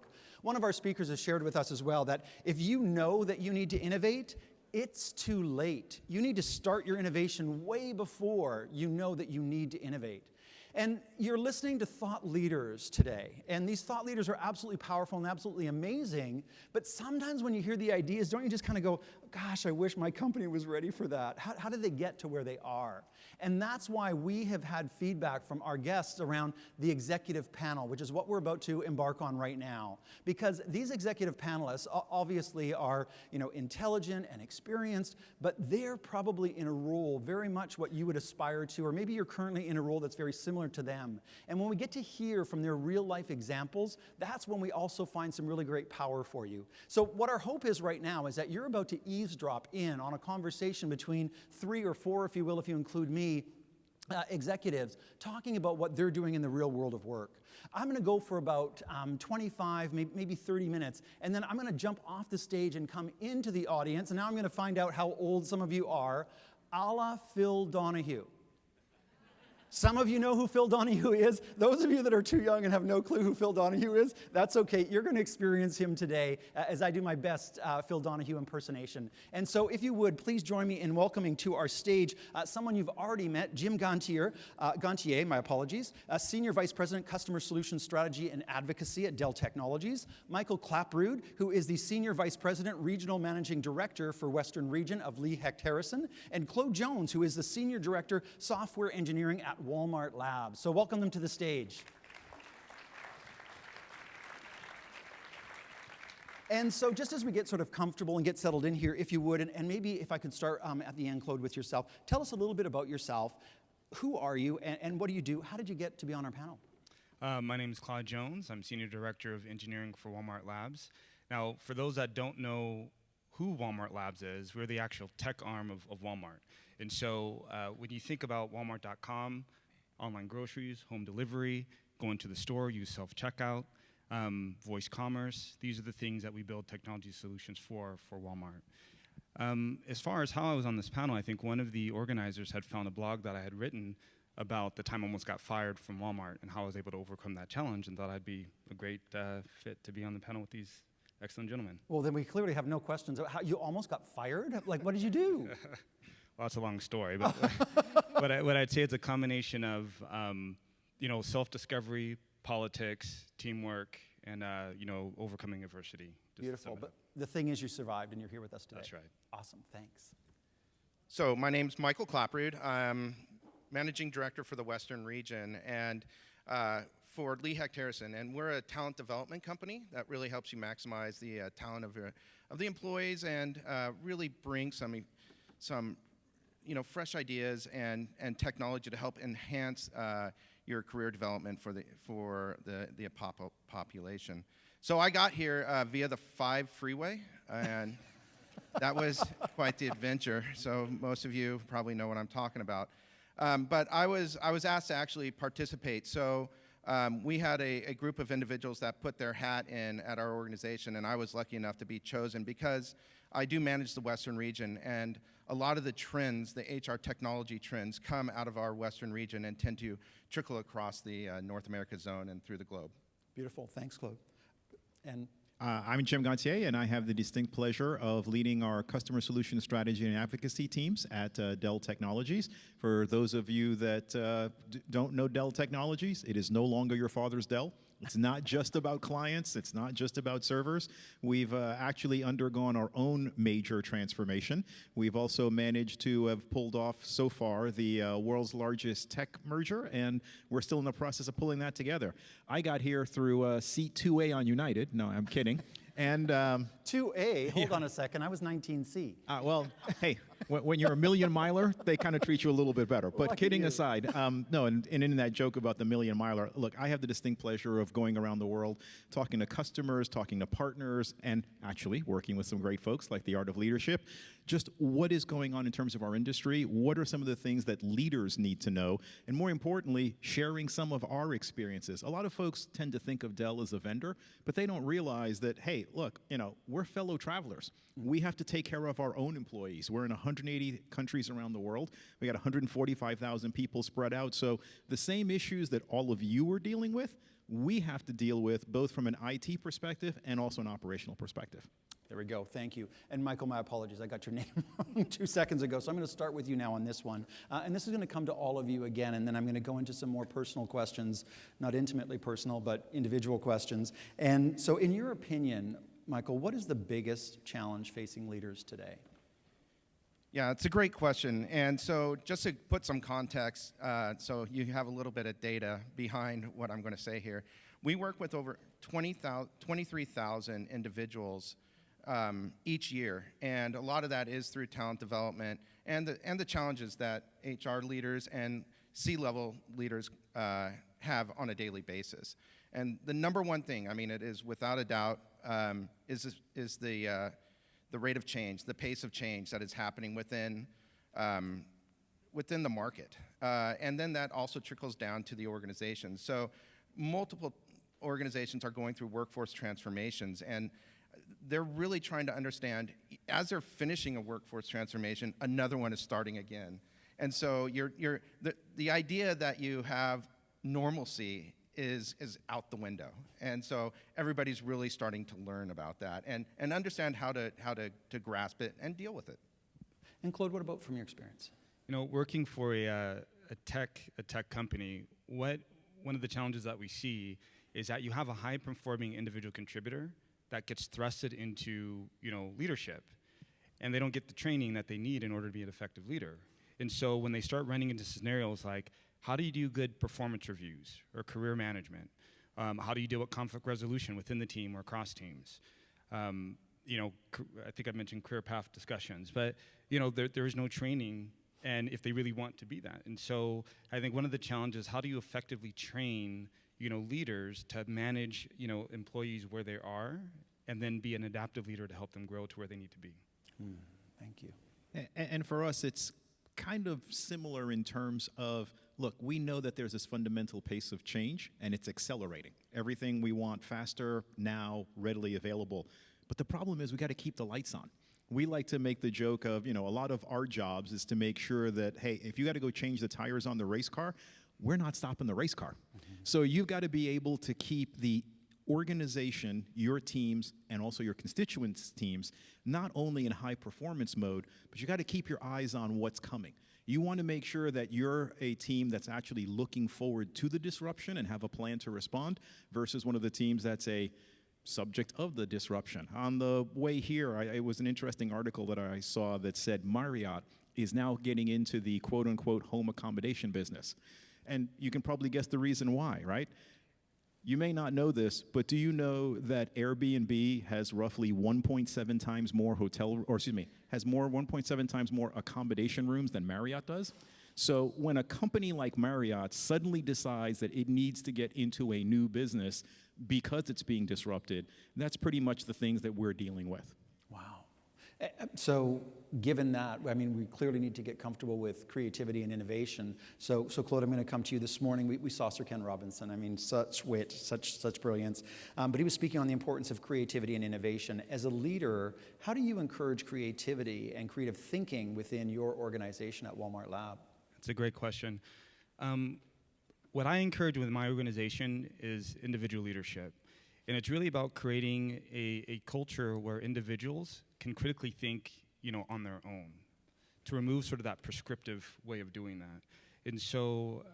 work. One of our speakers has shared with us as well that if you know that you need to innovate, it's too late. You need to start your innovation way before you know that you need to innovate. And you're listening to thought leaders today, and these thought leaders are absolutely powerful and absolutely amazing, but sometimes when you hear the ideas, don't you just kind of go, gosh, I wish my company was ready for that. How did they get to where they are? And that's why we have had feedback from our guests around the executive panel, which is what we're about to embark on right now. Because these executive panelists obviously are, intelligent and experienced, but they're probably in a role very much what you would aspire to, or maybe you're currently in a role that's very similar to them. And when we get to hear from their real life examples, that's when we also find some really great power for you. So what our hope is right now is that you're about to eavesdrop in on a conversation between 3 or 4, if you will, if you include me, executives talking about what they're doing in the real world of work. I'm going to go for about 25, maybe 30 minutes, and then I'm going to jump off the stage and come into the audience, and now I'm going to find out how old some of you are, a la Phil Donahue. Some of you know who Phil Donahue is. Those of you that are too young and have no clue who Phil Donahue is, that's okay. You're going to experience him today as I do my best Phil Donahue impersonation. And so if you would, please join me in welcoming to our stage someone you've already met, Jim Ganthier, my apologies, Senior Vice President, Customer Solutions Strategy and Advocacy at Dell Technologies, Michael Claprood, who is the Senior Vice President, Regional Managing Director for Western Region of Hecht, and Claude Jones, who is the Senior Director, Software Engineering at Walmart Labs. So welcome them to the stage. And so just as we get sort of comfortable and get settled in here, if you would, and maybe if I could start at the end, Claude, with yourself. Tell us a little bit about yourself. Who are you and what do you do? How did you get to be on our panel? My name is Claude Jones. I'm Senior Director of Engineering for Walmart Labs. Now, for those that don't know who Walmart Labs is, we're the actual tech arm of Walmart. And so when you think about Walmart.com, online groceries, home delivery, going to the store, use self-checkout, voice commerce, these are the things that we build technology solutions for Walmart. As far as how I was on this panel, I think one of the organizers had found a blog that I had written about the time I almost got fired from Walmart and how I was able to overcome that challenge, and thought I'd be a great fit to be on the panel with these excellent gentlemen. Well, then we clearly have no questions. How you almost got fired? Like, what did you do? Well, that's a long story, but what I'd say it's a combination of self-discovery, politics, teamwork, and overcoming adversity. Beautiful. But the thing is, you survived, and you're here with us today. That's right. Awesome. Thanks. So my name's Michael Claprood. I'm Managing Director for the Western Region and for Hecht, and we're a talent development company that really helps you maximize the talent of the employees and really bring some fresh ideas and technology to help enhance your career development for the population. So I got here via the 5 freeway, and that was quite the adventure. So most of you probably know what I'm talking about. But I was asked to actually participate. So we had a group of individuals that put their hat in at our organization, and I was lucky enough to be chosen because I do manage the Western Region, and a lot of the trends, the HR technology trends, come out of our Western Region and tend to trickle across the North America zone and through the globe. Beautiful. Thanks, Claude. And I'm Jim Ganthier, and I have the distinct pleasure of leading our customer solution strategy and advocacy teams at Dell Technologies. For those of you that don't know Dell Technologies, it is no longer your father's Dell. It's not just about clients. It's not just about servers. We've actually undergone our own major transformation. We've also managed to have pulled off so far the world's largest tech merger, and we're still in the process of pulling that together. I got here through seat 2A on United. No, I'm kidding. And 2A? Hold on a second. I was 19C. Well, hey, when you're a million miler, they kind of treat you a little bit better. But kidding aside, no, and in that joke about the million miler, look, I have the distinct pleasure of going around the world, talking to customers, talking to partners, and actually working with some great folks like the Art of Leadership. Just what is going on in terms of our industry? What are some of the things that leaders need to know? And more importantly, sharing some of our experiences. A lot of folks tend to think of Dell as a vendor, but they don't realize that, hey, look, we're fellow travelers. We have to take care of our own employees. We're in 180 countries around the world. We got 145,000 people spread out. So the same issues that all of you are dealing with, we have to deal with both from an IT perspective and also an operational perspective. There we go. Thank you. And Michael, my apologies. I got your name wrong 2 seconds ago. So I'm going to start with you now on this one. And this is going to come to all of you again. And then I'm going to go into some more personal questions, not intimately personal, but individual questions. And so in your opinion, Michael, what is the biggest challenge facing leaders today? Yeah, it's a great question. And so just to put some context, so you have a little bit of data behind what I'm going to say here. We work with over 23,000 individuals each year, and a lot of that is through talent development and the challenges that HR leaders and C-level leaders have on a daily basis. And the number one thing, I mean, it is without a doubt, is the rate of change, the pace of change that is happening within the market, and then that also trickles down to the organization. So multiple organizations are going through workforce transformations, and they're really trying to understand, as they're finishing a workforce transformation, another one is starting again. And so the idea that you have normalcy is out the window. And so everybody's really starting to learn about that and understand how to grasp it and deal with it. And Claude, what about from your experience? You know, working for a tech company, one of the challenges that we see is that you have a high-performing individual contributor that gets thrusted into, leadership, and they don't get the training that they need in order to be an effective leader. And so when they start running into scenarios like, how do you do good performance reviews or career management? How do you deal with conflict resolution within the team or across teams? I think I mentioned career path discussions, but there is no training, and if they really want to be that. And so I think one of the challenges, how do you effectively train leaders to manage, employees where they are, and then be an adaptive leader to help them grow to where they need to be. Thank you. And for us, it's kind of similar in terms of, look, we know that there's this fundamental pace of change, and it's accelerating. Everything we want faster, now, readily available. But the problem is we got to keep the lights on. We like to make the joke of, a lot of our jobs is to make sure that, hey, if you got to go change the tires on the race car, we're not stopping the race car. So you've got to be able to keep the organization, your teams, and also your constituents' teams, not only in high performance mode, but you got to keep your eyes on what's coming. You want to make sure that you're a team that's actually looking forward to the disruption and have a plan to respond versus one of the teams that's a subject of the disruption. On the way here, it was an interesting article that I saw that said Marriott is now getting into the quote-unquote home accommodation business. And you can probably guess the reason why, right? You may not know this, but do you know that Airbnb has roughly 1.7 times more has 1.7 times more accommodation rooms than Marriott does? So when a company like Marriott suddenly decides that it needs to get into a new business because it's being disrupted, that's pretty much the things that we're dealing with. Wow. So given that, I mean, we clearly need to get comfortable with creativity and innovation. So Claude, I'm going to come to you this morning. We saw Sir Ken Robinson. I mean, such wit, such brilliance. But he was speaking on the importance of creativity and innovation. As a leader, how do you encourage creativity and creative thinking within your organization at Walmart Lab? That's a great question. What I encourage with my organization is individual leadership. And it's really about creating a culture where individuals can critically think, on their own, to remove sort of that prescriptive way of doing that. And so,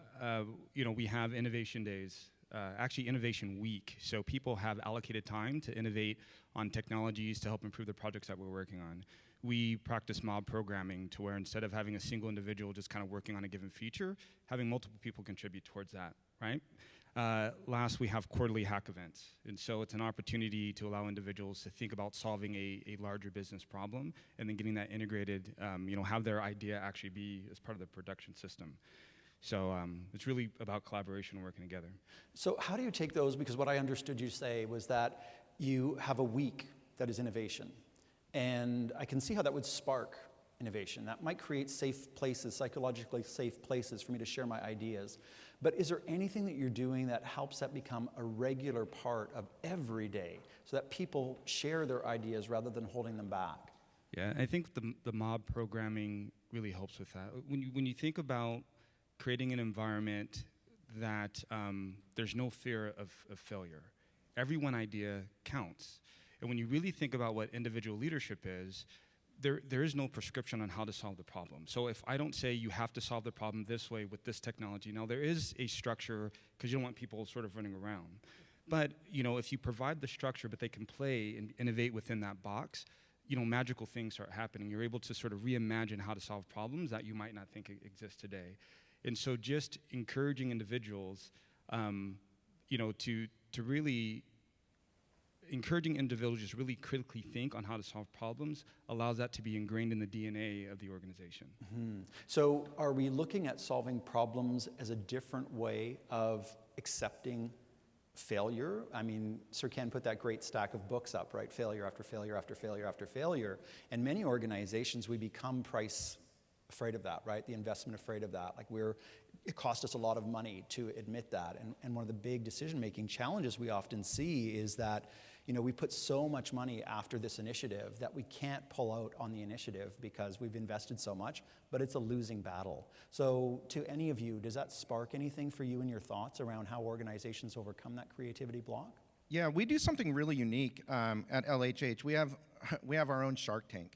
we have innovation days, actually innovation week. So people have allocated time to innovate on technologies to help improve the projects that we're working on. We practice mob programming to where instead of having a single individual just kind of working on a given feature, having multiple people contribute towards that, right? Last, we have quarterly hack events. And so it's an opportunity to allow individuals to think about solving a larger business problem and then getting that integrated, have their idea actually be as part of the production system. So it's really about collaboration and working together. So how do you take those, because what I understood you say was that you have a week that is innovation. And I can see how that would spark innovation. That might create safe places, psychologically safe places for me to share my ideas. But is there anything that you're doing that helps that become a regular part of every day so that people share their ideas rather than holding them back? Yeah, I think the mob programming really helps with that. When you think about creating an environment that there's no fear of failure. Every one idea counts. And when you really think about what individual leadership is, there is no prescription on how to solve the problem. So if I don't say you have to solve the problem this way with this technology, now there is a structure because you don't want people sort of running around. But if you provide the structure, but they can play and innovate within that box, magical things start happening. You're able to sort of reimagine how to solve problems that you might not think exist today. And so just encouraging individuals, to really just really critically think on how to solve problems allows that to be ingrained in the DNA of the organization. Mm-hmm. So are we looking at solving problems as a different way of accepting failure? I mean, Sir Ken put that great stack of books up, right? Failure after failure after failure after failure. And many organizations, we become price afraid of that, right? The investment afraid of that. Like it cost us a lot of money to admit that. And one of the big decision-making challenges we often see is that, we put so much money after this initiative that we can't pull out on the initiative because we've invested so much, but it's a losing battle. So to any of you, does that spark anything for you in your thoughts around how organizations overcome that creativity block? Yeah, we do something really unique at LHH. We have our own Shark Tank.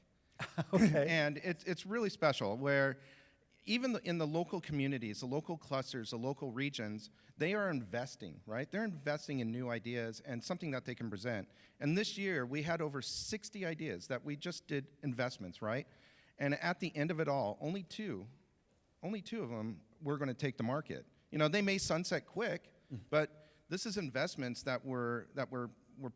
Okay. And it's really special where even in the local communities, the local clusters, the local regions, they are investing, right? They're investing in new ideas and something that they can present. And this year, we had over 60 ideas that we just did investments, right? And at the end of it all, only two of them we're going to take to market. They may sunset quick, but this is investments that we're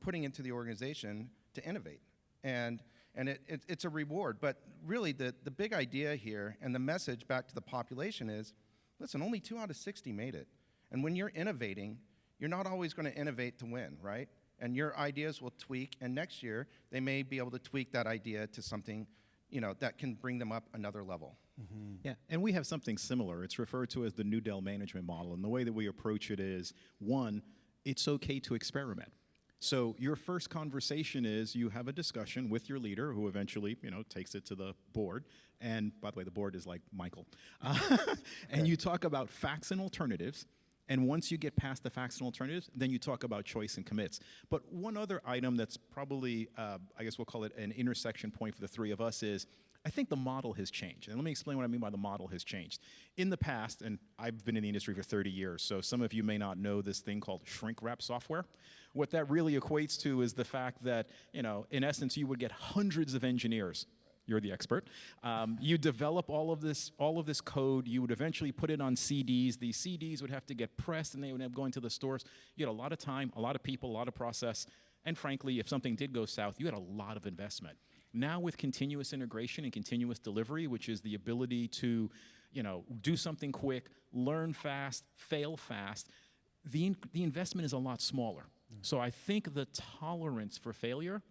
putting into the organization to innovate. And it's a reward. But really, the big idea here and the message back to the population is, listen, only 2 out of 60 made it. And when you're innovating, you're not always going to innovate to win, right? And your ideas will tweak, and next year, they may be able to tweak that idea to something, that can bring them up another level. Mm-hmm. Yeah, and we have something similar. It's referred to as the new Dell management model. And the way that we approach it is, one, it's okay to experiment. So your first conversation is you have a discussion with your leader who eventually, takes it to the board. And by the way, the board is like Michael. And you talk about facts and alternatives. And once you get past the facts and alternatives, then you talk about choice and commits. But one other item that's probably, I guess we'll call it an intersection point for the three of us is, I think the model has changed. And let me explain what I mean by the model has changed. In the past, and I've been in the industry for 30 years, so some of you may not know this thing called shrink wrap software. What that really equates to is the fact that, in essence, you would get hundreds of engineers. You're the expert. You develop all of this code. You would eventually put it on CDs. These CDs would have to get pressed, and they would end up going to the stores. You had a lot of time, a lot of people, a lot of process, and frankly, if something did go south, you had a lot of investment. Now with continuous integration and continuous delivery, which is the ability to, do something quick, learn fast, fail fast, the investment is a lot smaller. So I think the tolerance for failure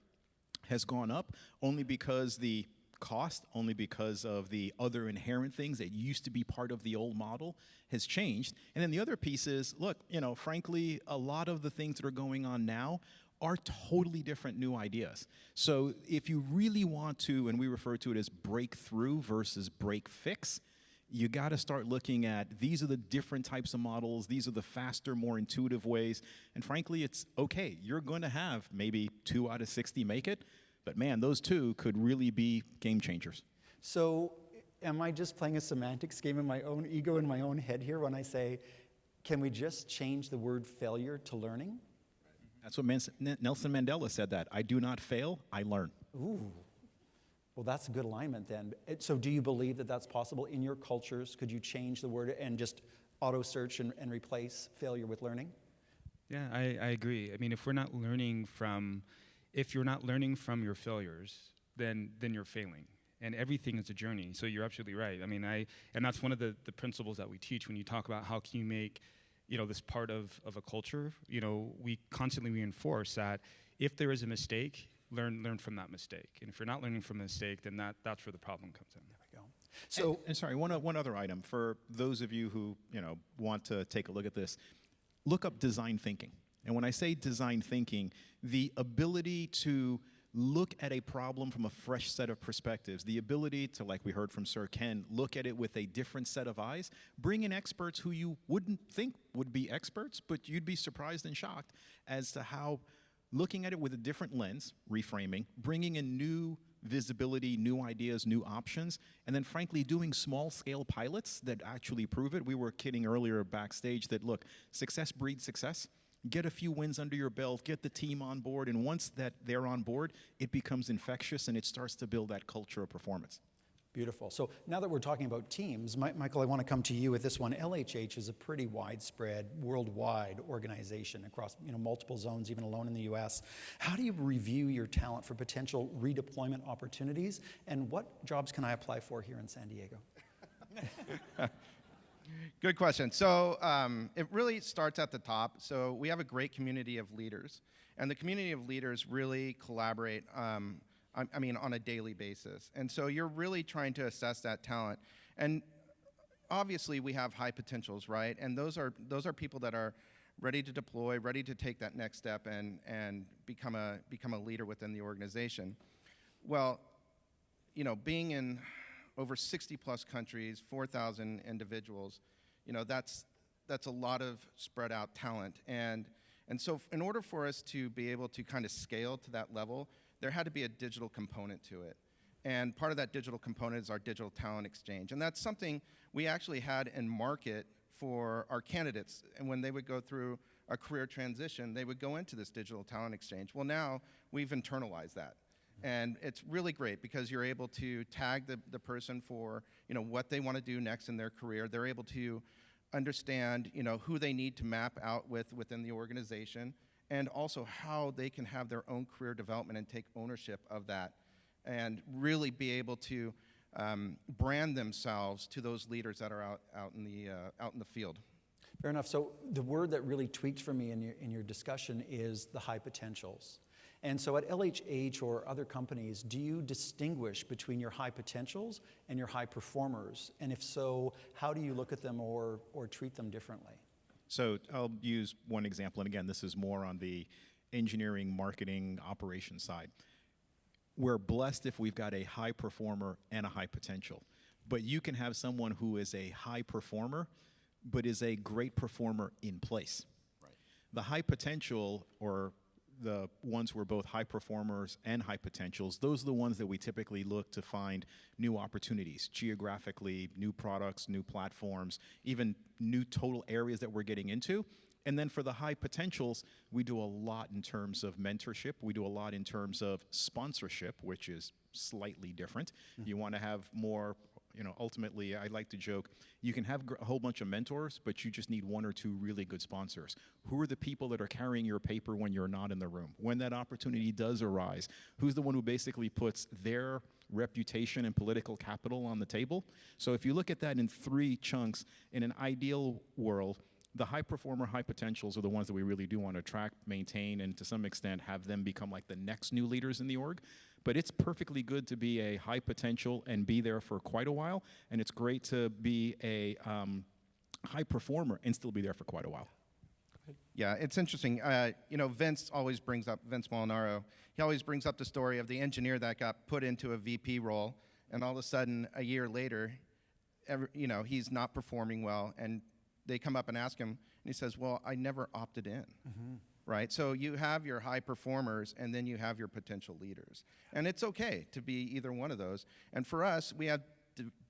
has gone up only because the cost, only because of the other inherent things that used to be part of the old model has changed. And then the other piece is, look, frankly, a lot of the things that are going on now are totally different new ideas. So if you really want to, and we refer to it as breakthrough versus break fix, you got to start looking at these are the different types of models, these are the faster, more intuitive ways, and frankly, it's okay. You're going to have maybe 2 out of 60 make it, but man, those 2 could really be game changers. So am I just playing a semantics game in my own ego, in my own head here when I say, can we just change the word failure to learning? That's what Nelson Mandela said that. I do not fail, I learn. Ooh. Well, that's a good alignment then. So do you believe that that's possible in your cultures? Could you change the word and just auto-search and replace failure with learning? Yeah, I agree. I mean, if you're not learning from your failures, then you're failing. And everything is a journey. So you're absolutely right. I mean, and that's one of the principles that we teach when you talk about how can you make this part of a culture. We constantly reinforce that if there is a mistake, learn from that mistake. And if you're not learning from a mistake, then that's where the problem comes in. There we go. So, and sorry, one other item for those of you who want to take a look at this. Look up design thinking. And when I say design thinking, the ability to look at a problem from a fresh set of perspectives, the ability to, like we heard from Sir Ken, look at it with a different set of eyes, bring in experts who you wouldn't think would be experts, but you'd be surprised and shocked as to how looking at it with a different lens, reframing, bringing in new visibility, new ideas, new options, and then frankly doing small-scale pilots that actually prove it. We were kidding earlier backstage that, look, success breeds success. Get a few wins under your belt, get the team on board, and once that they're on board, it becomes infectious and it starts to build that culture of performance. Beautiful. So now that we're talking about teams, Michael, I want to come to you with this one. LHH is a pretty widespread, worldwide organization across multiple zones, even alone in the U.S. How do you review your talent for potential redeployment opportunities, and what jobs can I apply for here in San Diego? Good question. So it really starts at the top. So we have a great community of leaders, and the community of leaders really collaborate on a daily basis. And so you're really trying to assess that talent. And obviously we have high potentials, right? And those are people that are ready to deploy, ready to take that next step and become a leader within the organization. Well, being in over 60 plus countries, 4,000 individuals, that's a lot of spread out talent. And so in order for us to be able to kind of scale to that level, there had to be a digital component to it. And part of that digital component is our digital talent exchange. And that's something we actually had in market for our candidates. And when they would go through a career transition, they would go into this digital talent exchange. Well, now we've internalized that. And it's really great because you're able to tag the person for what they want to do next in their career. They're able to understand who they need to map out within the organization, and also how they can have their own career development and take ownership of that, and really be able to brand themselves to those leaders that are out in the field. Fair enough. So the word that really tweaked for me in your discussion is the high potentials. And so at LHH or other companies, do you distinguish between your high potentials and your high performers? And if so, how do you look at them or treat them differently? So I'll use one example, and again, this is more on the engineering, marketing, operations side. We're blessed if we've got a high performer and a high potential. But you can have someone who is a high performer, but is a great performer in place. Right. The high potential, or the ones who are both high performers and high potentials, those are the ones that we typically look to find new opportunities, geographically, new products, new platforms, even new total areas that we're getting into. And then for the high potentials, we do a lot in terms of mentorship. We do a lot in terms of sponsorship, which is slightly different. Mm-hmm. You want to have more, ultimately, I like to joke, you can have a whole bunch of mentors, but you just need one or two really good sponsors. Who are the people that are carrying your paper when you're not in the room? When that opportunity does arise, who's the one who basically puts their reputation and political capital on the table? So if you look at that in three chunks, in an ideal world, the high performer, high potentials are the ones that we really do want to attract, maintain, and to some extent have them become like the next new leaders in the org. But it's perfectly good to be a high potential and be there for quite a while. And it's great to be a high performer and still be there for quite a while. Yeah, it's interesting. Vince Molinaro, he always brings up the story of the engineer that got put into a VP role, and all of a sudden, a year later, he's not performing well, and they come up and ask him, and he says, well, I never opted in. Mm-hmm. Right? So you have your high performers, and then you have your potential leaders. And it's okay to be either one of those. And for us, we have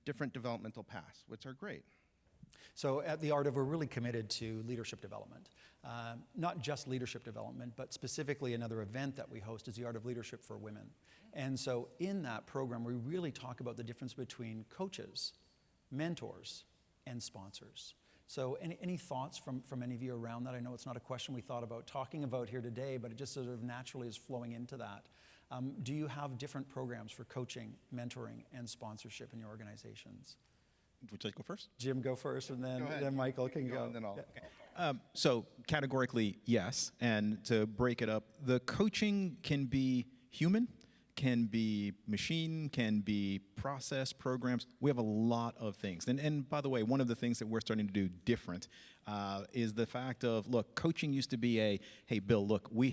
different developmental paths, which are great. So at The Art of, we're really committed to leadership development. Not just leadership development, but specifically another event that we host is The Art of Leadership for Women. And so in that program, we really talk about the difference between coaches, mentors, and sponsors. So any thoughts from any of you around that? I know it's not a question we thought about talking about here today, but it just sort of naturally is flowing into that. Do you have different programs for coaching, mentoring, and sponsorship in your organizations? Would you like to go first? Jim, go first, and then Michael can go. And then I'll. Yeah. So categorically, yes. And to break it up, the coaching can be human, can be machine, can be process, programs. We have a lot of things. And by the way, one of the things that we're starting to do different is the fact of, look, coaching used to be hey, Bill, look, we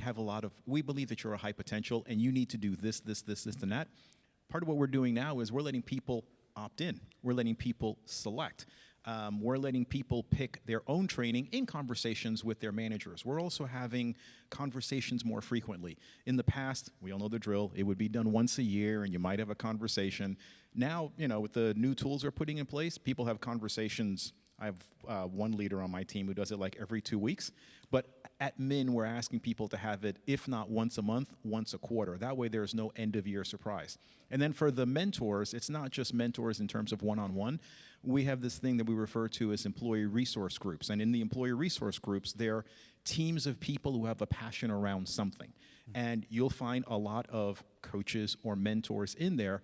believe that you're a high potential and you need to do this, and that. Part of what we're doing now is we're letting people opt in. We're letting people select. We're letting people pick their own training in conversations with their managers. We're also having conversations more frequently. In the past, we all know the drill. It would be done once a year, and you might have a conversation. Now, with the new tools we're putting in place, people have conversations. I have one leader on my team who does it like every 2 weeks. But at Min, we're asking people to have it, if not once a month, once a quarter. That way there's no end-of-year surprise. And then for the mentors, it's not just mentors in terms of one-on-one. We have this thing that we refer to as employee resource groups. And in the employee resource groups, they're teams of people who have a passion around something. And you'll find a lot of coaches or mentors in there.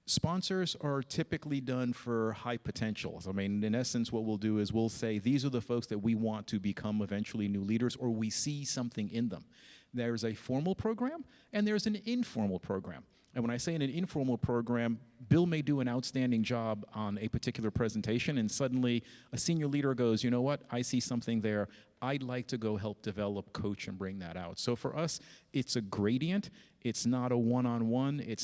Sponsors are typically done for high potentials. I mean, in essence, what we'll do is we'll say, these are the folks that we want to become eventually new leaders, or we see something in them. There's a formal program, and there's an informal program. And when I say in an informal program, Bill may do an outstanding job on a particular presentation, and suddenly a senior leader goes, you know what, I see something there. I'd like to go help develop, coach, and bring that out. So for us, it's a gradient. It's not a one-on-one. It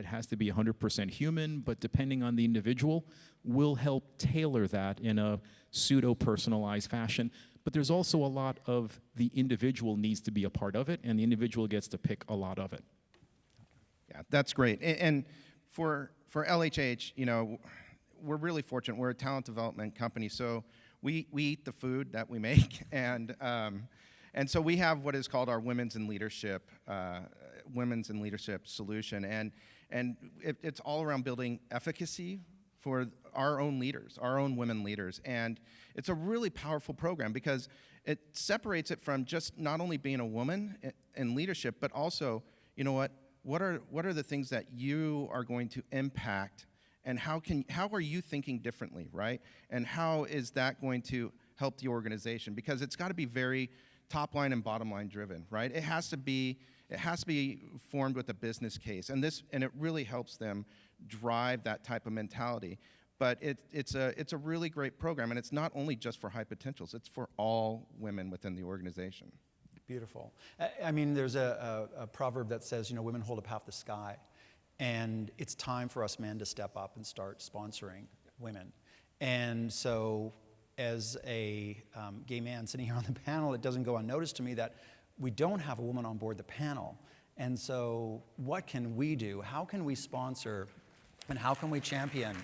has to be 100% human, but depending on the individual, we'll help tailor that in a pseudo-personalized fashion. But there's also a lot of the individual needs to be a part of it, and the individual gets to pick a lot of it. Yeah, that's great. And for LHH, we're really fortunate. We're a talent development company, so we eat the food that we make, and so we have what is called our Women's in Leadership solution, and it's all around building efficacy for our own leaders, our own women leaders, and it's a really powerful program because it separates it from just not only being a woman in leadership, but also, what are the things that you are going to impact, and how are you thinking differently, right? And how is that going to help the organization? Because it's got to be very top line and bottom line driven, right? It has to be formed with a business case, and it really helps them drive that type of mentality. But it's a really great program, and it's not only just for high potentials; it's for all women within the organization. Beautiful. I mean, there's a proverb that says, women hold up half the sky. And it's time for us men to step up and start sponsoring women. And so as a gay man sitting here on the panel, it doesn't go unnoticed to me that we don't have a woman on board the panel. And so what can we do? How can we sponsor, and how can we champion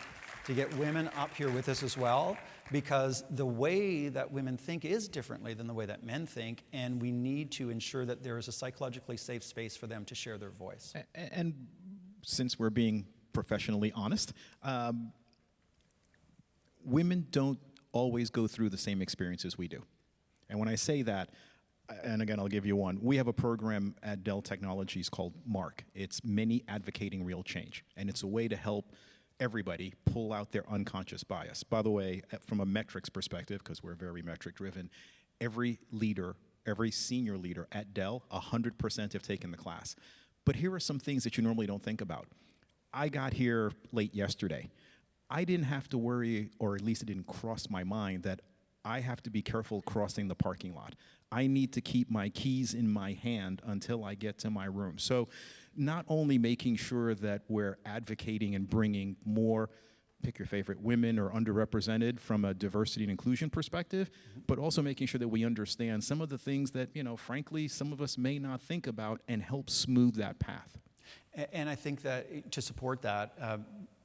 to get women up here with us as well? Because the way that women think is differently than the way that men think, and we need to ensure that there is a psychologically safe space for them to share their voice. And since we're being professionally honest, women don't always go through the same experiences we do. And when I say that, and again, I'll give you one. We have a program at Dell Technologies called MARK. It's Many Advocating Real Change, and it's a way to help everybody pull out their unconscious bias. By the way, from a metrics perspective, because we're very metric driven, every leader, every senior leader at Dell, 100% have taken the class. But here are some things that you normally don't think about. I got here late yesterday. I didn't have to worry, or at least it didn't cross my mind, that I have to be careful crossing the parking lot. I need to keep my keys in my hand until I get to my room. So not only making sure that we're advocating and bringing more, pick your favorite, women or underrepresented from a diversity and inclusion perspective, but also making sure that we understand some of the things that, frankly, some of us may not think about, and help smooth that path. And I think that to support that,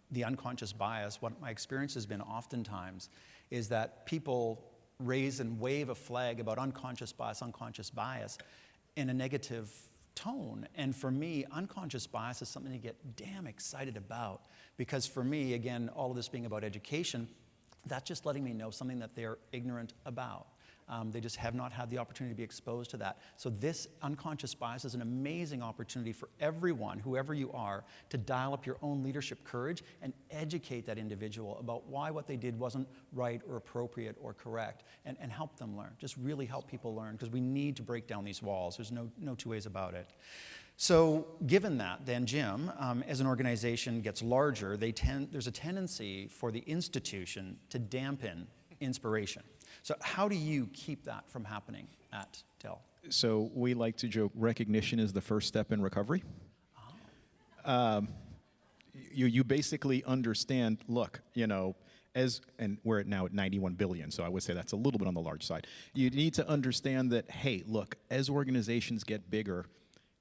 the unconscious bias, what my experience has been oftentimes is that people raise and wave a flag about unconscious bias in a negative tone. And for me, unconscious bias is something to get damn excited about, because for me, again, all of this being about education, that's just letting me know something that they're ignorant about. They just have not had the opportunity to be exposed to that. So this unconscious bias is an amazing opportunity for everyone, whoever you are, to dial up your own leadership courage and educate that individual about why what they did wasn't right or appropriate or correct, and help them learn. Just really help people learn, because we need to break down these walls. There's no two ways about it. So given that, then, Jim, as an organization gets larger, there's a tendency for the institution to dampen inspiration. So how do you keep that from happening at Dell? So we like to joke, recognition is the first step in recovery. You basically understand, look, and we're now at 91 billion, so I would say that's a little bit on the large side. You need to understand that, hey, look, as organizations get bigger,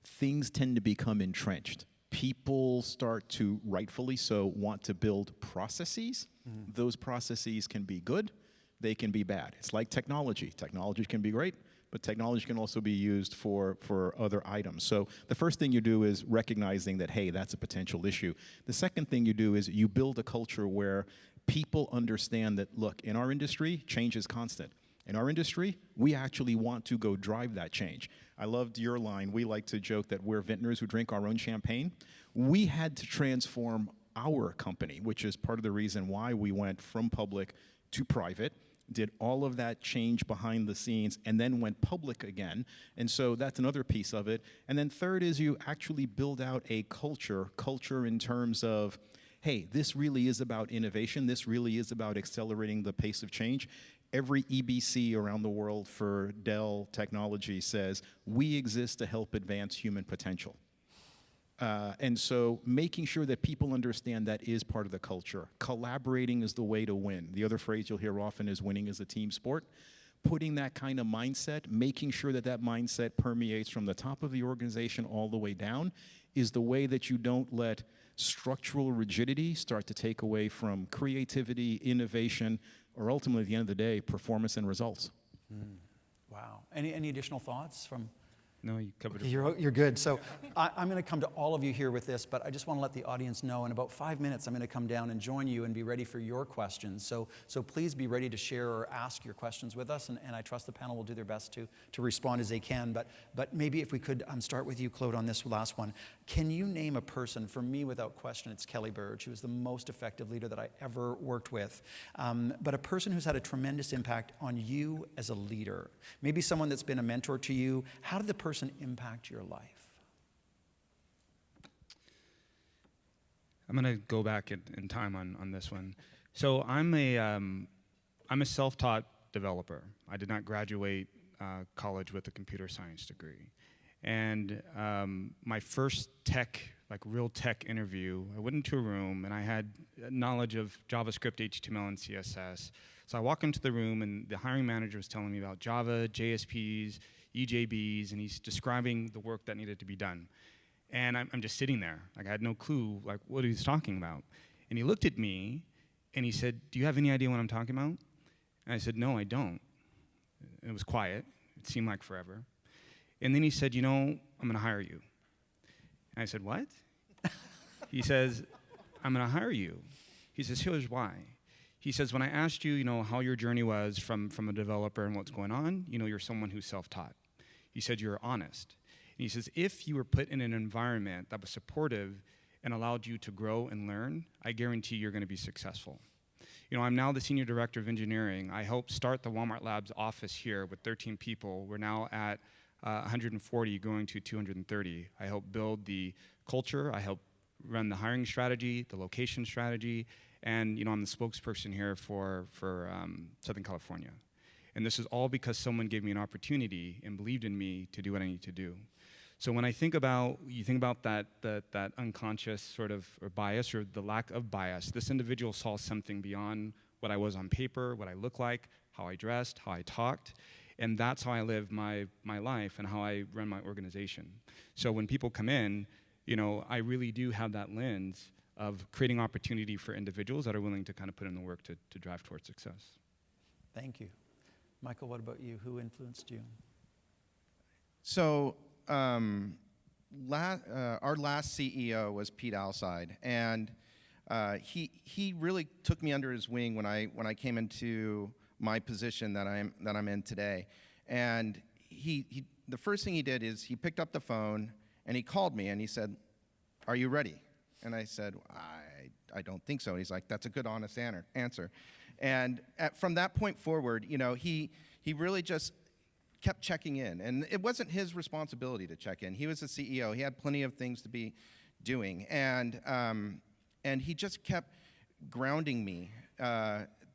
things tend to become entrenched. People start to, rightfully so, want to build processes. Those processes can be good, they can be bad. It's like technology. Technology can be great, but technology can also be used for other items. So the first thing you do is recognizing that, hey, that's a potential issue. The second thing you do is you build a culture where people understand that, look, in our industry, change is constant. In our industry, we actually want to go drive that change. I loved your line. We like to joke that we're vintners who drink our own champagne. We had to transform our company, which is part of the reason why we went from public to private, did all of that change behind the scenes, and then went public again. And so that's another piece of it. And then third is you actually build out a culture in terms of, hey, this really is about innovation. This really is about accelerating the pace of change. Every EBC around the world for Dell technology says, we exist to help advance human potential. And so making sure that people understand that is part of the culture. Collaborating is the way to win. The other phrase you'll hear often is winning is a team sport. Putting that kind of mindset, making sure that that mindset permeates from the top of the organization all the way down is the way that you don't let structural rigidity start to take away from creativity, innovation, or ultimately, at the end of the day, performance and results. Wow. Any additional thoughts from? No, you covered it. You're good. So I'm going to come to all of you here with this, but I just want to let the audience know in about 5 minutes I'm going to come down and join you and be ready for your questions. So please be ready to share or ask your questions with us, and I trust the panel will do their best to respond as they can. But maybe if we could start with you, Claude, on this last one. Can you name a person? For me, without question, it's Kelly Burge, who was the most effective leader that I ever worked with. But a person who's had a tremendous impact on you as a leader. Maybe someone that's been a mentor to you. How did the person impact your life? I'm going to go back in time on this one. So I'm a self-taught developer. I did not graduate college with a computer science degree. And my first real tech interview, I went into a room and I had knowledge of JavaScript, HTML, and CSS. So I walk into the room and the hiring manager was telling me about Java, JSPs, EJBs, and he's describing the work that needed to be done. And I'm just sitting there. I had no clue what he was talking about. And he looked at me and he said, "Do you have any idea what I'm talking about?" And I said, "No, I don't." And it was quiet. It seemed like forever. And then he said, "I'm going to hire you." And I said, "What?" He says, "I'm going to hire you." He says, "Here's why." He says, "When I asked you, how your journey was from a developer and what's going on, you're someone who's self-taught." He said, "You're honest." And he says, "If you were put in an environment that was supportive and allowed you to grow and learn, I guarantee you're going to be successful." I'm now the Senior Director of Engineering. I helped start the Walmart Labs office here with 13 people. We're now at 140, going to 230. I helped build the culture. I helped run the hiring strategy, the location strategy, and I'm the spokesperson here for Southern California. And this is all because someone gave me an opportunity and believed in me to do what I need to do. So when you think about that unconscious sort of or bias or the lack of bias, this individual saw something beyond what I was on paper, what I looked like, how I dressed, how I talked. And that's how I live my life and how I run my organization. So when people come in, I really do have that lens of creating opportunity for individuals that are willing to kind of put in the work to drive towards success. Thank you. Michael, what about you? Who influenced you? So our last CEO was Pete Alside, and he really took me under his wing when I came into my position that I'm in today. And he the first thing he did is he picked up the phone and he called me and he said, "Are you ready?" And I said, I don't think so. And he's like, "That's a good, honest answer." And from that point forward, he really just kept checking in. And it wasn't his responsibility to check in. He was the CEO. He had plenty of things to be doing. And he just kept grounding me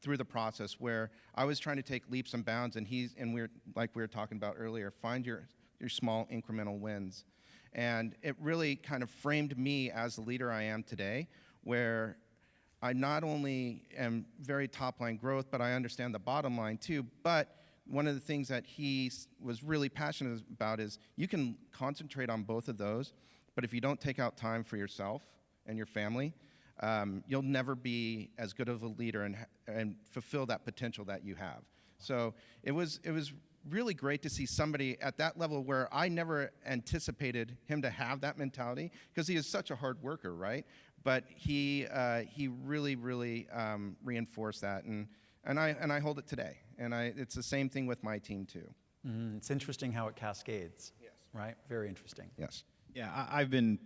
through the process where I was trying to take leaps and bounds, and we're like we were talking about earlier, find your small incremental wins. And it really kind of framed me as the leader I am today, where I not only am very top-line growth, but I understand the bottom line too. But one of the things that he was really passionate about is you can concentrate on both of those, but if you don't take out time for yourself and your family, you'll never be as good of a leader and fulfill that potential that you have. So it was really great to see somebody at that level where I never anticipated him to have that mentality, because he is such a hard worker, right? But he really reinforced that, and I hold it today. And it's the same thing with my team too. It's interesting how it cascades. Yes. Right? Very interesting. Yes. Yeah, I've been,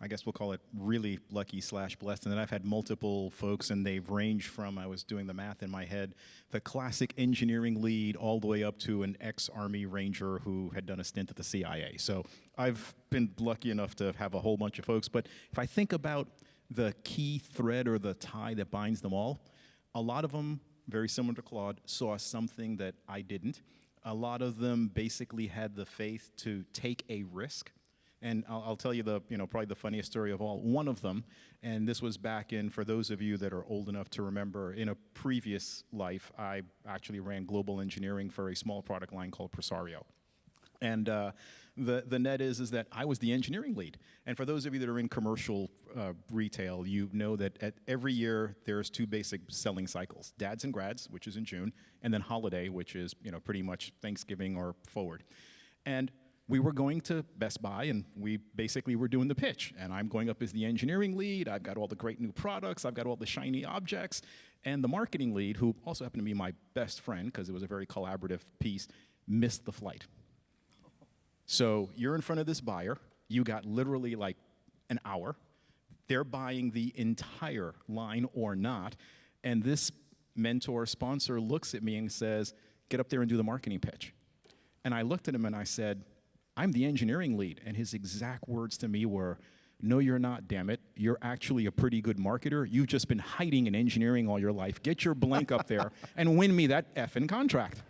I guess we'll call it really lucky / blessed, in that I've had multiple folks, and they've ranged from, I was doing the math in my head, the classic engineering lead all the way up to an ex-Army Ranger who had done a stint at the CIA. So I've been lucky enough to have a whole bunch of folks. But if I think about the key thread or the tie that binds them all, a lot of them, very similar to Claude, saw something that I didn't. A lot of them basically had the faith to take a risk. And I'll tell you probably the funniest story of all. One of them, and this was back in, for those of you that are old enough to remember, in a previous life, I actually ran global engineering for a small product line called Presario. And the net is that I was the engineering lead. And for those of you that are in commercial retail, you know that every year there's 2 basic selling cycles: dads and grads, which is in June, and then holiday, which is pretty much Thanksgiving or forward. And we were going to Best Buy, and we basically were doing the pitch. And I'm going up as the engineering lead. I've got all the great new products. I've got all the shiny objects. And the marketing lead, who also happened to be my best friend because it was a very collaborative piece, missed the flight. So you're in front of this buyer. You got literally like an hour. They're buying the entire line or not. And this mentor sponsor looks at me and says, "Get up there and do the marketing pitch." And I looked at him and I said, "I'm the engineering lead." And his exact words to me were, "No, you're not, damn it. You're actually a pretty good marketer. You've just been hiding in engineering all your life. Get your blank up there and win me that effing contract."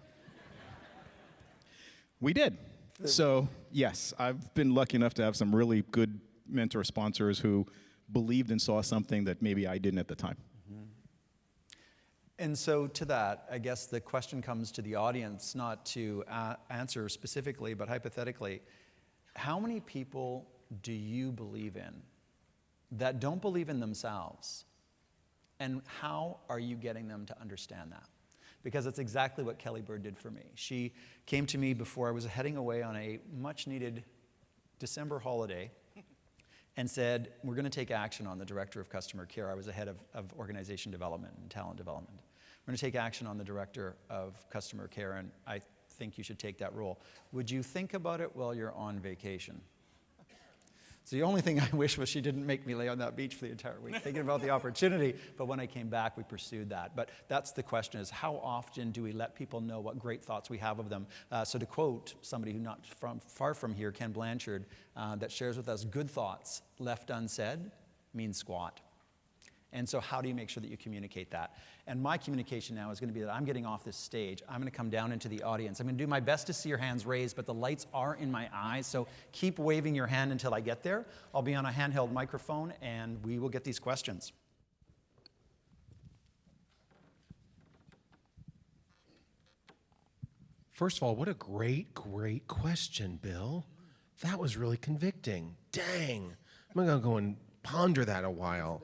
We did. So, yes, I've been lucky enough to have some really good mentor sponsors who believed and saw something that maybe I didn't at the time. And so to that, I guess the question comes to the audience, not to answer specifically, but hypothetically. How many people do you believe in that don't believe in themselves? And how are you getting them to understand that? Because that's exactly what Kelly Bird did for me. She came to me before I was heading away on a much-needed December holiday and said, "We're going to take action on the director of customer care." I was the head of organization development and talent development. "We're going to take action on the director of customer care, and I think you should take that role. Would you think about it while you're on vacation?" So the only thing I wish was she didn't make me lay on that beach for the entire week thinking about the opportunity. But when I came back, we pursued that. But that's the question, is how often do we let people know what great thoughts we have of them? So to quote somebody who not far from here, Ken Blanchard, that shares with us, "Good thoughts left unsaid means squat." And so how do you make sure that you communicate that? And my communication now is going to be that I'm getting off this stage. I'm going to come down into the audience. I'm going to do my best to see your hands raised, but the lights are in my eyes, so keep waving your hand until I get there. I'll be on a handheld microphone, and we will get these questions. First of all, what a great question, Bill. That was really convicting. Dang. I'm going to go and ponder that a while.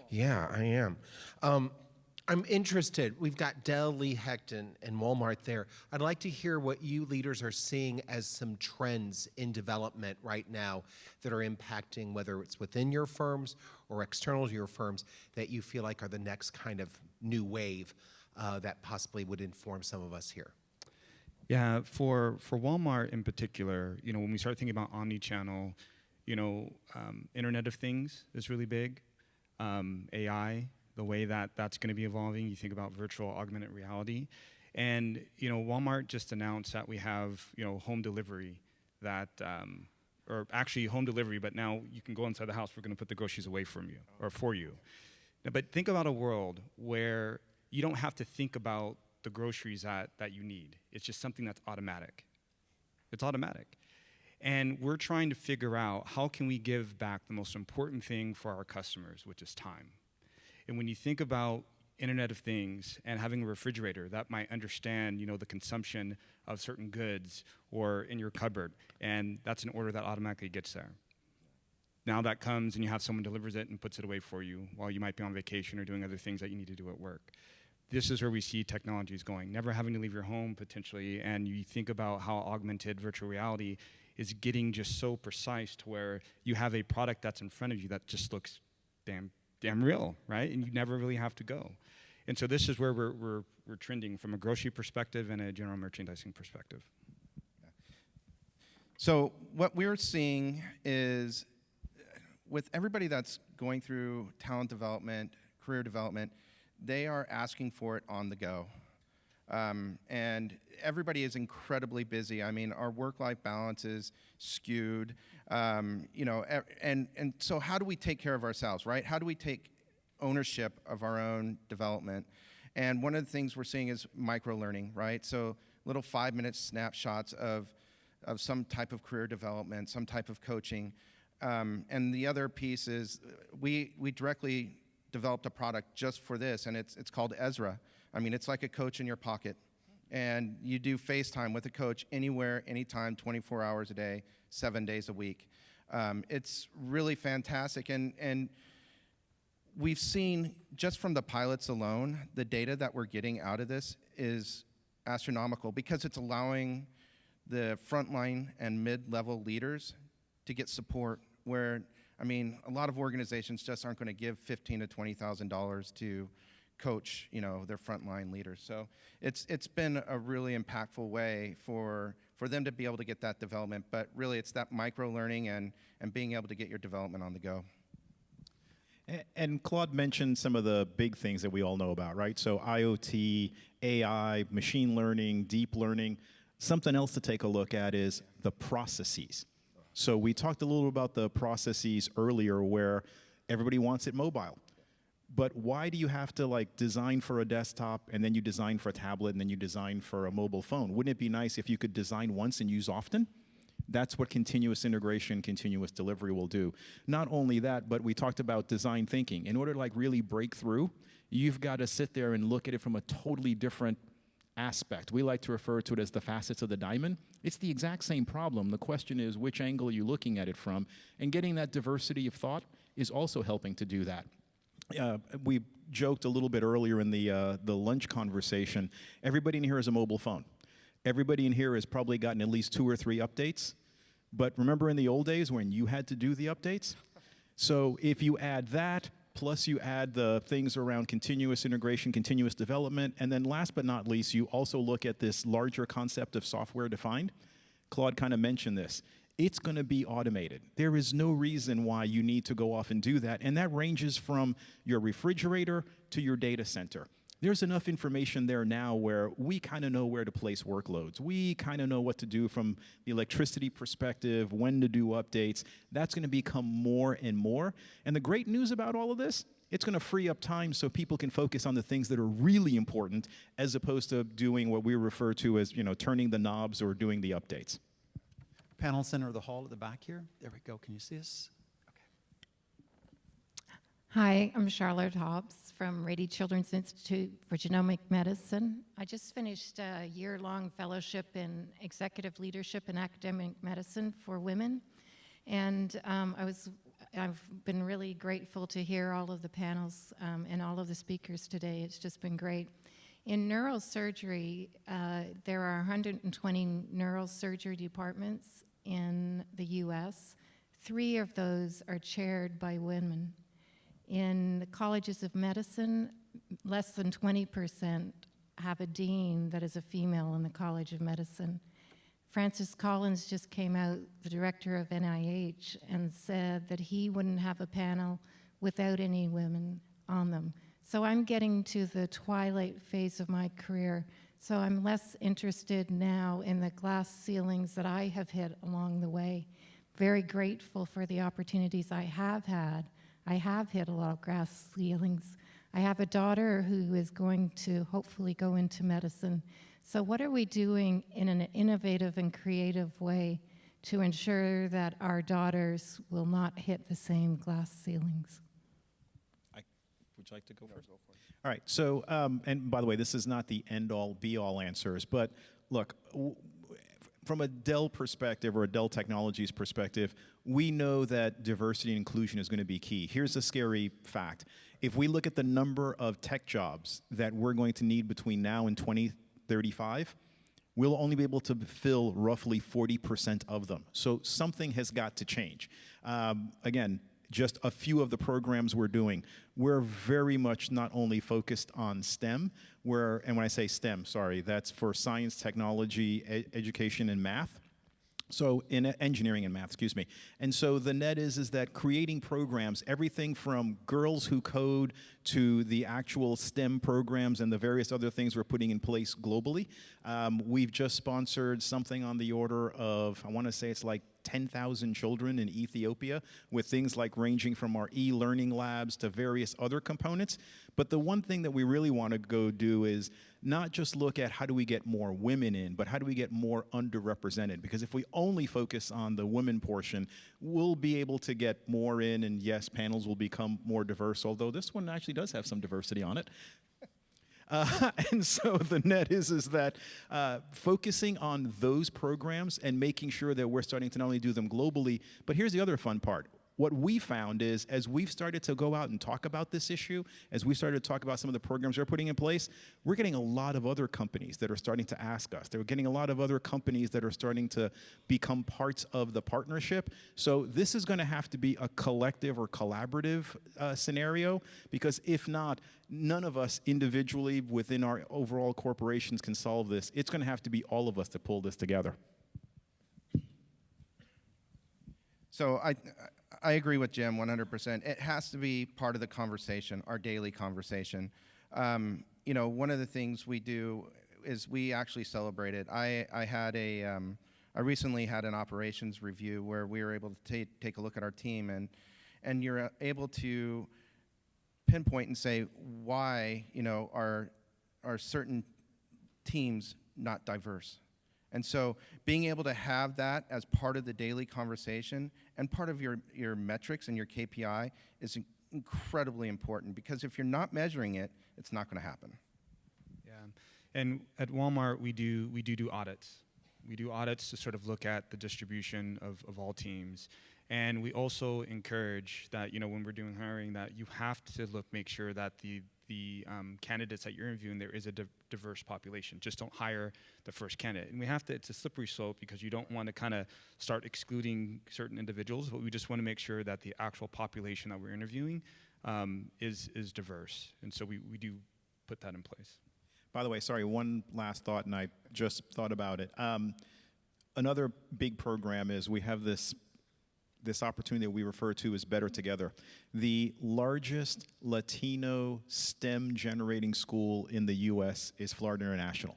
Yeah, I am. I'm interested. We've got Dell, Hecht, and Walmart there. I'd like to hear what you leaders are seeing as some trends in development right now that are impacting, whether it's within your firms or external to your firms, that you feel like are the next kind of new wave that possibly would inform some of us here. Yeah, for Walmart in particular, when we start thinking about omni-channel, Internet of Things is really big. AI, the way that's going to be evolving. You think about virtual augmented reality. And Walmart just announced that we have home delivery that, or actually home delivery, but now you can go inside the house. We're going to put the groceries away from you or for you. Now, but think about a world where you don't have to think about the groceries that you need. It's just something that's automatic. It's automatic. And we're trying to figure out how can we give back the most important thing for our customers, which is time. And when you think about Internet of Things and having a refrigerator that might understand, the consumption of certain goods or in your cupboard, and that's an order that automatically gets there. Now that comes and you have someone delivers it and puts it away for you while you might be on vacation or doing other things that you need to do at work. This is where we see technologies going, never having to leave your home potentially, and you think about how augmented virtual reality is getting just so precise to where you have a product that's in front of you that just looks damn real, right? And you never really have to go. And so this is where we're trending from a grocery perspective and a general merchandising perspective. So what we're seeing is with everybody that's going through talent development, career development, they are asking for it on the go. And everybody is incredibly busy. I mean, our work-life balance is skewed, and so how do we take care of ourselves, right? How do we take ownership of our own development? And one of the things we're seeing is micro-learning, right? So little 5-minute snapshots of some type of career development, some type of coaching. And the other piece is we directly developed a product just for this, and it's called Ezra. I mean, it's like a coach in your pocket. And you do FaceTime with a coach anywhere, anytime, 24 hours a day, 7 days a week. It's really fantastic. And we've seen, just from the pilots alone, the data that we're getting out of this is astronomical because it's allowing the frontline and mid-level leaders to get support where, I mean, a lot of organizations just aren't going to give $15,000 to $20,000 to coach, their frontline leaders. So it's been a really impactful way for them to be able to get that development. But really, it's that micro-learning and being able to get your development on the go. And Claude mentioned some of the big things that we all know about, right? So IoT, AI, machine learning, deep learning. Something else to take a look at is the processes. So we talked a little about the processes earlier where everybody wants it mobile. But why do you have to design for a desktop and then you design for a tablet and then you design for a mobile phone? Wouldn't it be nice if you could design once and use often? That's what continuous integration, continuous delivery will do. Not only that, but we talked about design thinking. In order to really break through, you've got to sit there and look at it from a totally different aspect. We like to refer to it as the facets of the diamond. It's the exact same problem. The question is, which angle are you looking at it from? And getting that diversity of thought is also helping to do that. We joked a little bit earlier in the lunch conversation. Everybody in here has a mobile phone. Everybody in here has probably gotten at least 2 or 3 updates. But remember in the old days when you had to do the updates? So if you add that, plus you add the things around continuous integration, continuous development, and then last but not least, you also look at this larger concept of software defined. Claude kind of mentioned this. It's going to be automated. There is no reason why you need to go off and do that, and that ranges from your refrigerator to your data center. There's enough information there now where we kind of know where to place workloads. We kind of know what to do from the electricity perspective, when to do updates. That's going to become more and more. And the great news about all of this, it's going to free up time so people can focus on the things that are really important as opposed to doing what we refer to as, turning the knobs or doing the updates. Panel center of the hall at the back here. There we go. Can you see us? Hi, I'm Charlotte Hobbs from Rady Children's Institute for Genomic Medicine. I just finished a year-long fellowship in executive leadership and academic medicine for women, and I've been really grateful to hear all of the panels and all of the speakers today. It's just been great. In neurosurgery, there are 120 neurosurgery departments in the U.S. 3 of those are chaired by women. In the colleges of medicine, less than 20% have a dean that is a female in the College of Medicine. Francis Collins just came out, the director of NIH, and said that he wouldn't have a panel without any women on them. So I'm getting to the twilight phase of my career. So I'm less interested now in the glass ceilings that I have hit along the way. Very grateful for the opportunities I have had. I have hit a lot of glass ceilings. I have a daughter who is going to hopefully go into medicine. So what are we doing in an innovative and creative way to ensure that our daughters will not hit the same glass ceilings? Would you like to go first? All right. So, and by the way, this is not the end-all, be-all answers, but look, from a Dell perspective or a Dell Technologies perspective, we know that diversity and inclusion is going to be key. Here's a scary fact. If we look at the number of tech jobs that we're going to need between now and 2035, we'll only be able to fill roughly 40% of them. So something has got to change. Again, just a few of the programs we're doing. We're very much not only focused on STEM, and when I say STEM, sorry, that's for science, technology, education, and math. So in engineering and math, excuse me. And so the net is that creating programs, everything from Girls Who Code to the actual STEM programs and the various other things we're putting in place globally. We've just sponsored something on the order of, I want to say it's like 10,000 children in Ethiopia with things like ranging from our e-learning labs to various other components. But the one thing that we really want to go do is not just look at how do we get more women in, but how do we get more underrepresented? Because if we only focus on the women portion, we'll be able to get more in, and yes, panels will become more diverse, although this one actually does have some diversity on it. And so the net is that focusing on those programs and making sure that we're starting to not only do them globally, but here's the other fun part. What we found is, as we've started to go out and talk about this issue, as we started to talk about some of the programs we're putting in place, we're getting a lot of other companies that are starting to ask us. They're getting a lot of other companies that are starting to become parts of the partnership. So this is going to have to be a collective or collaborative scenario, because if not, none of us individually within our overall corporations can solve this. It's going to have to be all of us to pull this together. So I agree with Jim 100%. It has to be part of the conversation, our daily conversation. You know, one of the things we do is we actually celebrate it. I recently had an operations review where we were able to take a look at our team, and you're able to pinpoint and say why, you know, are certain teams not diverse. And so being able to have that as part of the daily conversation and part of your metrics and your KPI is incredibly important, because if you're not measuring it, it's not going to happen. Yeah, and at Walmart we do audits. We do audits to sort of look at the distribution of all teams. And we also encourage that, you know, when we're doing hiring, that you have to make sure that the candidates that you're interviewing, there is a diverse population. Just don't hire the first candidate. And we have to, it's a slippery slope, because you don't want to kind of start excluding certain individuals, but we just want to make sure that the actual population that we're interviewing is diverse. And so we do put that in place. By the way, sorry, one last thought, and I just thought about it. Another big program is we have this opportunity that we refer to as Better Together. The largest Latino STEM generating school in the U.S. is Florida International.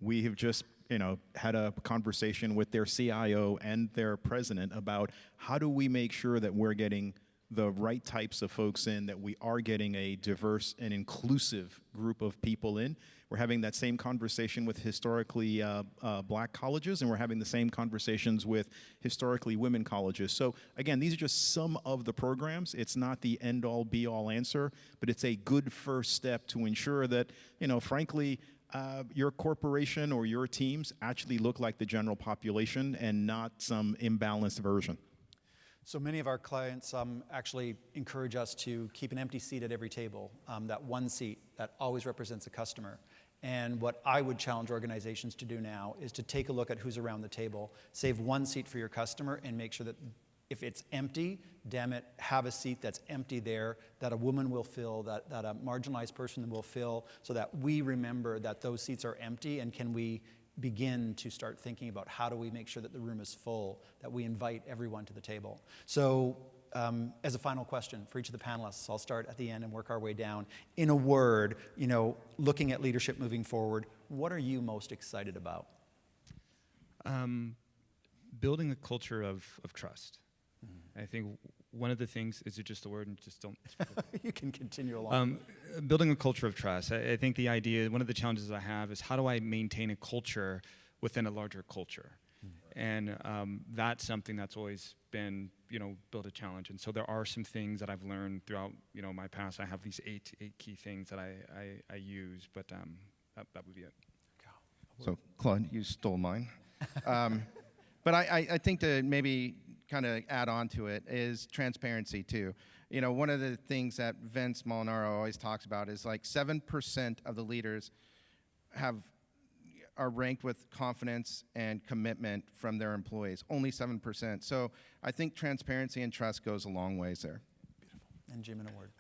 We have just, you know, had a conversation with their CIO and their president about how do we make sure that we're getting the right types of folks in, that we are getting a diverse and inclusive group of people in. We're having that same conversation with historically black colleges, and we're having the same conversations with historically women colleges. So again, these are just some of the programs. It's not the end-all, be-all answer, but it's a good first step to ensure that, you know, frankly, your corporation or your teams actually look like the general population and not some imbalanced version. So many of our clients actually encourage us to keep an empty seat at every table, that one seat that always represents a customer. And what I would challenge organizations to do now is to take a look at who's around the table, save one seat for your customer, and make sure that if it's empty, damn it, have a seat that's empty there, that a woman will fill, that a marginalized person will fill, so that we remember that those seats are empty, and can we begin to start thinking about how do we make sure that the room is full, that we invite everyone to the table. So as a final question for each of the panelists, I'll start at the end and work our way down. In a word, you know, looking at leadership moving forward, what are you most excited about? Building a culture of trust. I think one of the things, is it just a word and just don't? You can continue along. Building a culture of trust. I think the idea, one of the challenges I have is how do I maintain a culture within a larger culture? And that's something that's always been, built a challenge. And so there are some things that I've learned throughout, my past. I have these eight key things that I use, but that would be it. So, Claude, you stole mine. But I think to maybe kind of add on to it is transparency, too. One of the things that Vince Molinaro always talks about is like 7% of the leaders are ranked with confidence and commitment from their employees, only 7%. So I think transparency and trust goes a long ways there. Beautiful. And Jim, in a word.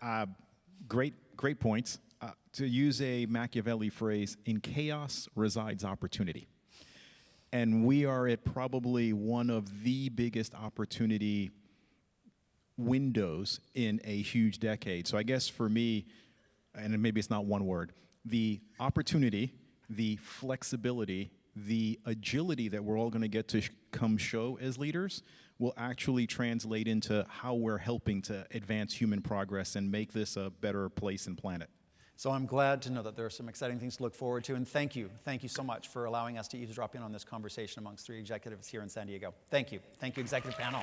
Great points. To use a Machiavelli phrase, in chaos resides opportunity. And we are at probably one of the biggest opportunity windows in a huge decade. So I guess for me, and maybe it's not one word, the opportunity, the flexibility, the agility that we're all going to get to come show as leaders will actually translate into how we're helping to advance human progress and make this a better place and planet. So I'm glad to know that there are some exciting things to look forward to, and thank you so much for allowing us to eavesdrop in on this conversation amongst three executives here in San Diego. Thank you, executive panel.